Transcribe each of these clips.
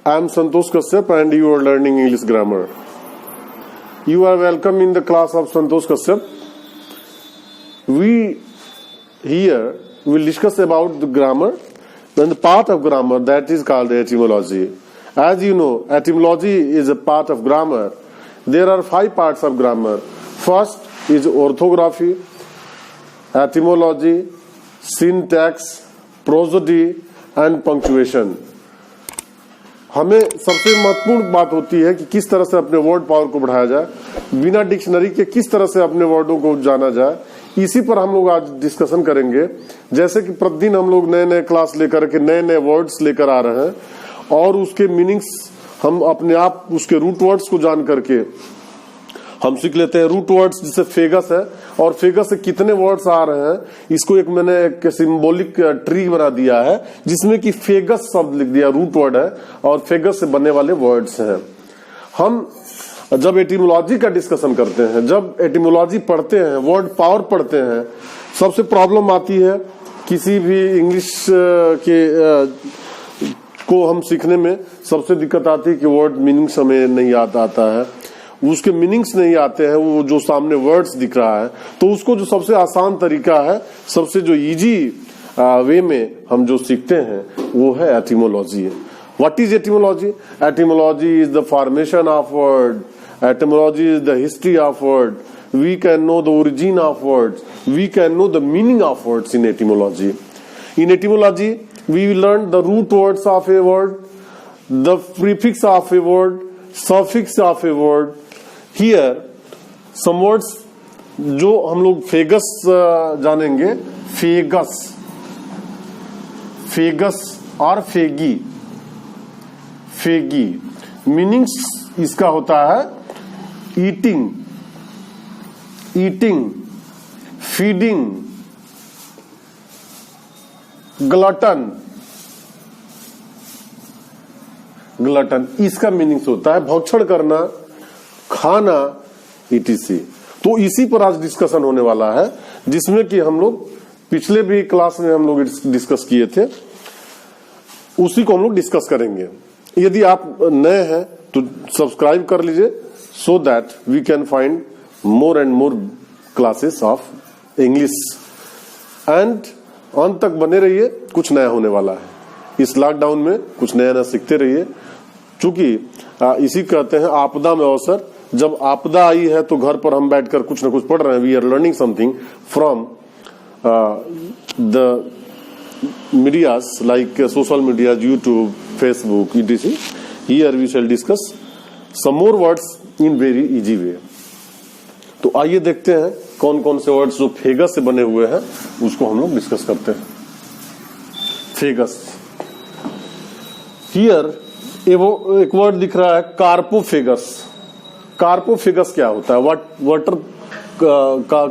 I am Santosh Kashyap and you are learning English grammar. You are welcome in the class of Santosh Kashyap. We here will discuss about the grammar and the part of grammar that is called etymology. As you know, etymology is a part of grammar. There are 5 parts of grammar. First is orthography, etymology, syntax, prosody and punctuation. हमें सबसे महत्वपूर्ण बात होती है कि किस तरह से अपने वर्ड पावर को बढ़ाया जाए, बिना डिक्शनरी के किस तरह से अपने वर्डों को जाना जाए. इसी पर हम लोग आज डिस्कशन करेंगे. जैसे कि प्रतिदिन हम लोग नए नए क्लास लेकर के नए नए वर्ड्स लेकर आ रहे हैं और उसके मीनिंग्स हम अपने आप उसके रूट वर्ड्स को जान करके हम सीख लेते हैं. रूट वर्ड्स जिसे फेगस है और फेगस से कितने वर्ड्स आ रहे हैं, इसको एक मैंने एक सिंबॉलिक ट्री बना दिया है जिसमें कि फेगस शब्द लिख दिया, रूट वर्ड है और फेगस से बनने वाले वर्ड्स हैं. हम जब एटिमोलॉजी का डिस्कशन करते हैं, जब एटिमोलॉजी पढ़ते हैं, वर्ड पावर पढ़ते हैं, सबसे प्रॉब्लम आती है किसी भी इंग्लिश के को हम सीखने में सबसे दिक्कत आती है कि वर्ड मीनिंग्स हमें नहीं याद आता है, उसके मीनिंग्स नहीं आते हैं, वो जो सामने वर्ड्स दिख रहा है. तो उसको जो सबसे आसान तरीका है, सबसे जो इजी वे में हम जो सीखते हैं वो है etymology. What is etymology? Etymology is the formation of word. Etymology is the history of word. We can know the origin of words. We can know the meaning of words in etymology. In etymology we will learn the root words of a word, the prefix of a word, suffix of a word. Here some words जो हम लोग फेगस जानेंगे, फेगस, फेगस और फेगी. फेगी meanings इसका होता है eating, eating, feeding, glutton. Glutton इसका meanings होता है भक्षण करना, खाना, etc. तो इसी पर आज डिस्कशन होने वाला है, जिसमें कि हम लोग पिछले भी क्लास में हम लोग डिस्कस किए थे, उसी को हम लोग डिस्कस करेंगे. यदि आप नए हैं तो सब्सक्राइब कर लीजिए so that we can find more and more classes of English. And अंत तक बने रहिए, कुछ नया होने वाला है. इस लॉकडाउन में कुछ नया नया सीखते रहिए, क्योंकि इसी कहते हैं आपदा में अवसर. जब आपदा आई है तो घर पर हम बैठकर कुछ न कुछ पढ़ रहे हैं. We are learning something from the medias like social media, YouTube, Facebook, etc. Here we shall discuss some more words in very easy way. तो आइए देखते हैं कौन कौन से वर्ड्स जो फेगस से बने हुए हैं उसको हम लोग डिस्कस करते हैं. फेगस. हियर एक वर्ड दिख रहा है कार्पोफेगस. कार्पोफेगस क्या होता है? What are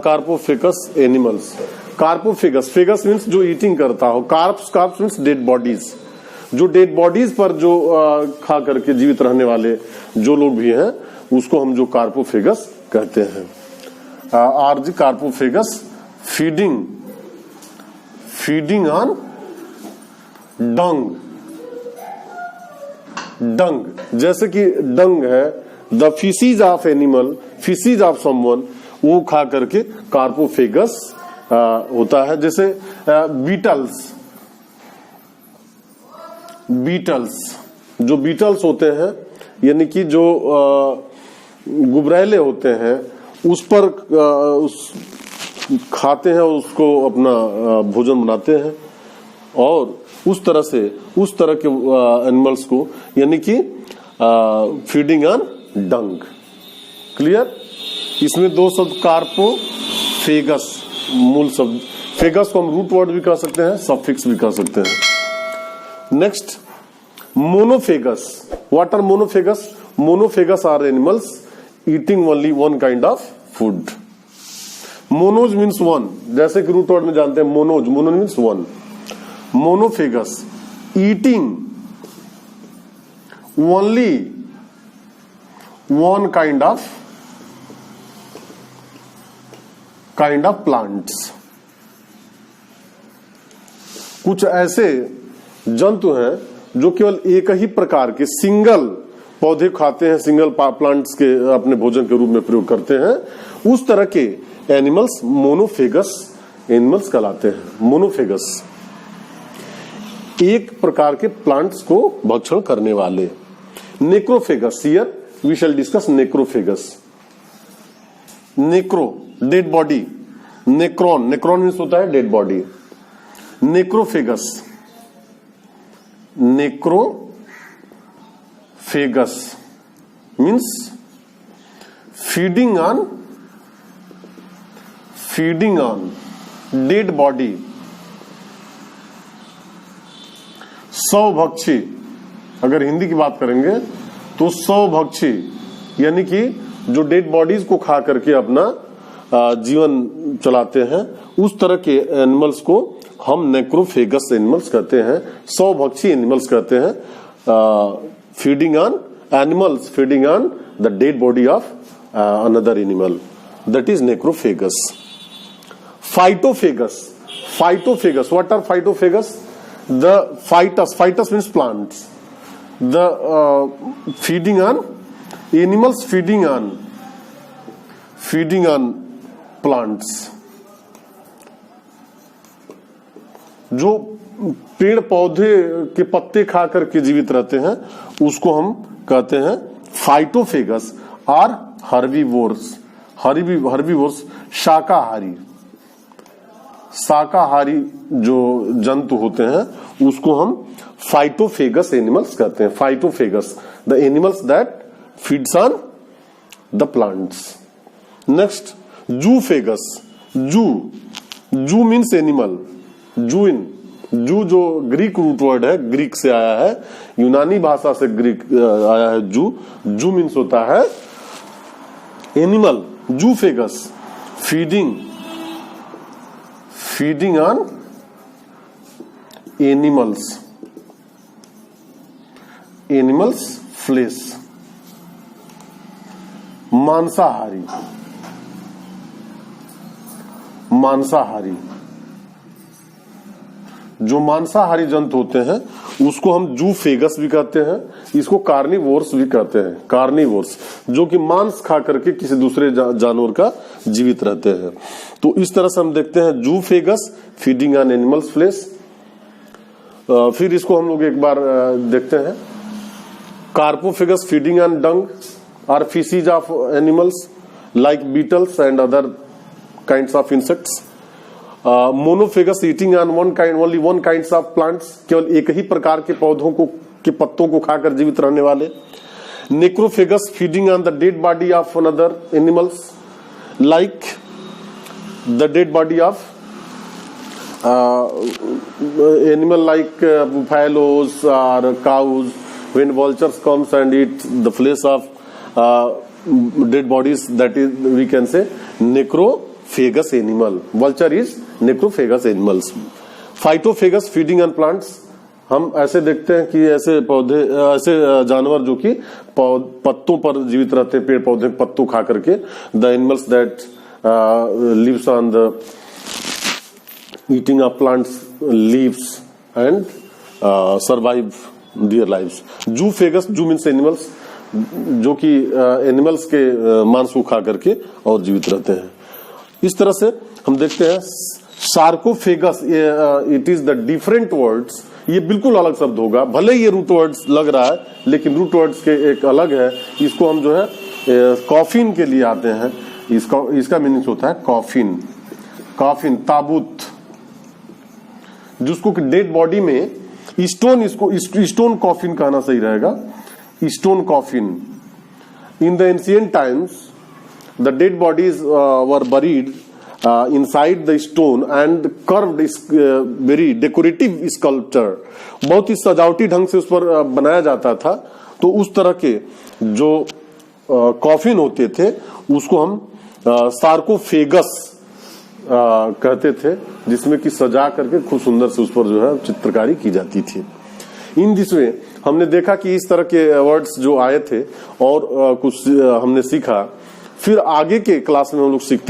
coprophagous animals. Coprophagous, phagous means जो ईटिंग करता हो. Corpse, corpse means dead bodies. जो डेड बॉडीज पर जो खा करके जीवित रहने वाले जो लोग भी हैं उसको हम जो कार्पोफेगस कहते हैं. आर जी coprophagous feeding, feeding on dung. Dung जैसे कि डंग है, the faeces of animal, faeces of someone, वो खा करके कार्पोफेगस होता है. जैसे बीटल्स, बीटल्स जो बीटल्स होते हैं यानी कि जो गुबरैले होते हैं उस पर उस खाते हैं, उसको अपना भोजन बनाते हैं और उस तरह के एनिमल्स को यानी कि फीडिंग ऑन डंग. क्लियर? इसमें 2 शब्द कार्पो, फेगस मूल शब्द. फेगस को हम रूट वर्ड भी कह सकते हैं, सफिक्स भी कह सकते हैं. Next monophagous. What are monophagous? Monophagous are animals eating only one kind of food. Monos means one, जैसे कि रूट वर्ड में जानते हैं monos, mono means one. Monophagous eating only one kind of plants. कुछ ऐसे जंतु हैं जो केवल एक ही प्रकार के सिंगल पौधे खाते हैं, सिंगल प्लांट्स के अपने भोजन के रूप में प्रयोग करते हैं, उस तरह के एनिमल्स मोनोफेगस एनिमल्स कहलाते हैं। मोनोफेगस, एक प्रकार के प्लांट्स को भक्षण करने वाले। Necrophagous, here we shall discuss necrophagous. Necro, dead body. Necron, necron means होता है dead body. Necrophagous, necrophagous means feeding on dead body. स्वभक्षी, अगर हिंदी की बात करेंगे तो स्वभक्षी यानी कि जो डेड बॉडीज को खा करके अपना जीवन चलाते हैं, उस तरह के एनिमल्स को हम नेक्रोफेगस एनिमल्स कहते हैं, स्वभक्षी एनिमल्स कहते हैं। Feeding on animals, feeding on the dead body of another animal, that is necrophagous. Phytophagous, phytophagous, what are phytophagous? The fightus means plants. The feeding on animals, feeding on plants. जो पेड़ पौधे के पत्ते खा करके जीवित रहते हैं, उसको हम कहते हैं फाइटोफेगस। और हर्बीवोर्स, हर्बीवोर्स शाकाहारी, शाकाहारी जो जंतु होते हैं उसको हम फाइटोफेगस एनिमल्स कहते हैं। Phytophagous, the animals that feeds on the plants. Next, zoophagous. Zoo means animal. Zoo जो ग्रीक रूट वर्ड है, ग्रीक से आया है, यूनानी भाषा से ग्रीक आया है। जू मीन्स होता है animal. Zoophagous, feeding on animals flesh। मांसाहारी, जो मांसाहारी जंतु होते हैं उसको हम जूफेगस भी कहते हैं, इसको कार्निवोर्स भी कहते हैं। कार्निवोर्स जो कि मांस खा करके किसी दूसरे जानवर का जीवित रहते हैं। तो इस तरह से हम देखते हैं जूफेगस फीडिंग ऑन एनिमल्स फ्लेश। फिर इसको हम लोग एक बार देखते हैं, कार्पोफेगस फीडिंग ऑन डंग और faeces of animals like beetles and other kinds of insects. Monophagous eating on only one kinds of plants, केवल एक ही प्रकार के पौधों को के पत्तों को खाकर जीवित रहने वाले। Necrophagous feeding on the dead body of another animals like the dead body of animal like buffaloes or cows. When vultures comes and eat the flesh of dead bodies, that is we can say necrophagous animal. Vulture is necrophagous animals. Phytophagous feeding on plants. हम ऐसे देखते हैं कि ऐसे पौधे, ऐसे जानवर जो कि पत्तों पर जीवित रहते हैं, पेड़ पौधे पत्तों खा करके। The animals that lives on the eating of plants leaves and survive their lives. Zoophagous, zoo means animals, जो कि एनिमल्स के मांस को खा करके और जीवित रहते हैं। इस तरह से हम देखते हैं sarcophagous, it is the different words, ये बिल्कुल अलग शब्द होगा, भले ये रूट वर्ड्स लग रहा है लेकिन रूट वर्ड्स के एक अलग है। इसको हम जो है कॉफिन के लिए आते हैं, इसका मीनिंग होता है कॉफिन। कॉफिन, ताबूत, जिसको डेड बॉडी में स्टोन, इसको स्टोन कॉफिन कहना सही रहेगा, stone coffin. In the ancient times the dead bodies were buried inside the stone and curved very decorative sculpture, बहुत ही सजावटी ढंग से उस पर बनाया जाता था। तो उस तरह के जो कॉफिन होते थे उसको हम सार्कोफेगस कहते थे, जिसमें कि सजा करके खूब सुंदर से उस पर जो है चित्रकारी की जाती थी। इन दिस वे हमने देखा कि इस तरह के वर्ड्स जो आए थे और कुछ हमने सीखा। फिर आगे के क्लास में हम लोग सीखते